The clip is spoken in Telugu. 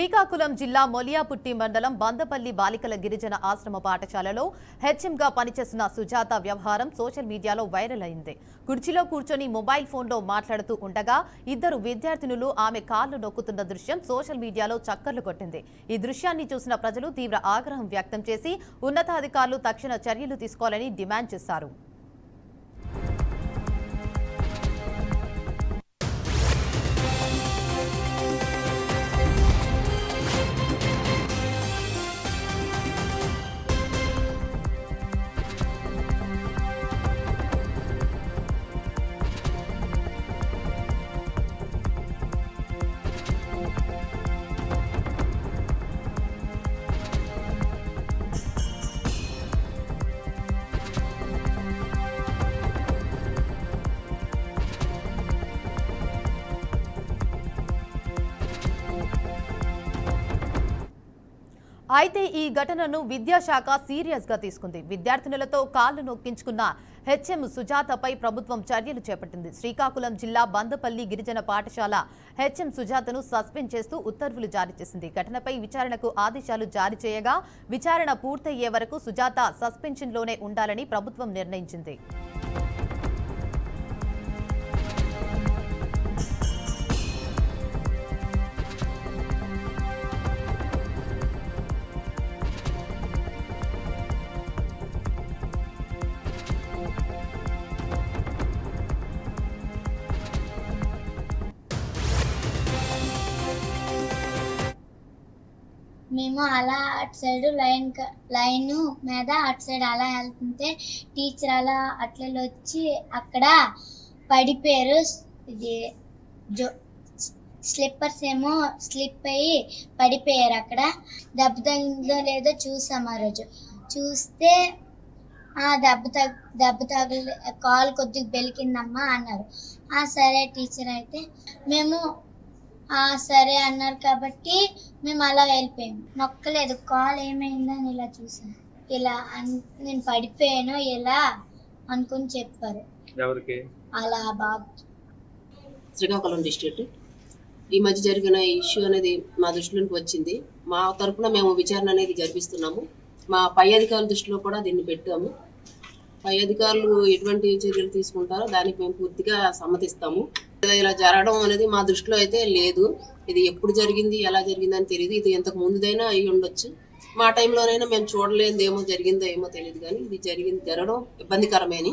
శ్రీకాకుళం జిల్లా మొలియాపుట్టి మండలం బందపల్లి బాలికల గిరిజన ఆశ్రమ పాఠశాలలో హెచ్ఎంగా పనిచేస్తున్న సుజాత వ్యవహారం సోషల్ మీడియాలో వైరల్ అయింది. కుర్చీలో కూర్చొని మొబైల్ ఫోన్లో మాట్లాడుతూ ఉండగా ఇద్దరు విద్యార్థినులు ఆమె కాళ్లు నొక్కుతున్న దృశ్యం సోషల్ మీడియాలో చక్కర్లు కొట్టింది. ఈ దృశ్యాన్ని చూసిన ప్రజలు తీవ్ర ఆగ్రహం వ్యక్తం చేసి ఉన్నతాధికారులు తక్షణ చర్యలు తీసుకోవాలని డిమాండ్ చేశారు. అయితే ఈ ఘటనను విద్యాశాఖ సీరియస్ గా తీసుకుంది. విద్యార్థినులతో కాళ్లు నొక్కించుకున్న హెచ్ఎం సుజాతపై ప్రభుత్వం చర్యలు చేపట్టింది. శ్రీకాకుళం జిల్లా బందపల్లి గిరిజన పాఠశాల హెచ్ఎం సుజాతను సస్పెండ్ చేస్తూ ఉత్తర్వులు జారీ చేసింది. ఘటనపై విచారణకు ఆదేశాలు జారీ చేయగా విచారణ పూర్తయ్యే వరకు సుజాత సస్పెన్షన్లోనే ఉండాలని ప్రభుత్వం నిర్ణయించింది. మేము అలా అటు సైడ్ లైన్ మీద అటు సైడ్ అలా వెళ్తుంటే టీచర్ అలా అట్లా వచ్చి అక్కడ పడిపోయారు. ఇది స్లిప్పర్స్ ఏమో స్లిప్ అయ్యి పడిపోయారు. అక్కడ దెబ్బ తగిలిందో లేదో చూసాం. ఆ రోజు చూస్తే దెబ్బ తగిలి కాలు కొద్దిగా బెలికిందమ్మా అన్నారు. సరే టీచర్ అయితే మేము సరే అన్నారు కాబట్టి మేము అలా వెళ్ళిపోయాము. నొక్కలేదు, కాల్ ఏమైందని ఇలా చూసాను. ఇలా నేను పడిపోయాను ఇలా అనుకుని చెప్పారు. అలా బాబు శ్రీకాకుళం డిస్ట్రిక్ట్ ఈ మధ్య జరిగిన ఇష్యూ అనేది మా దృష్టిలోకి వచ్చింది. మా తరఫున మేము విచారణ అనేది జరిపిస్తున్నాము. మా పై అధికారుల దృష్టిలో కూడా దీన్ని పెట్టాము. పై అధికారులు ఎటువంటి చర్యలు తీసుకుంటారో దానికి మేము పూర్తిగా సమ్మతిస్తాము. ఇలా జరగడం అనేది మా దృష్టిలో అయితే లేదు. ఇది ఎప్పుడు జరిగింది ఎలా జరిగింది అని తెలియదు. ఇది ఇంతకు ముందుదైనా అయి ఉండొచ్చు. మా టైంలోనైనా మేము చూడలేనిదేమో జరిగిందో ఏమో తెలియదు, కానీ ఇది జరగడం ఇబ్బందికరమేని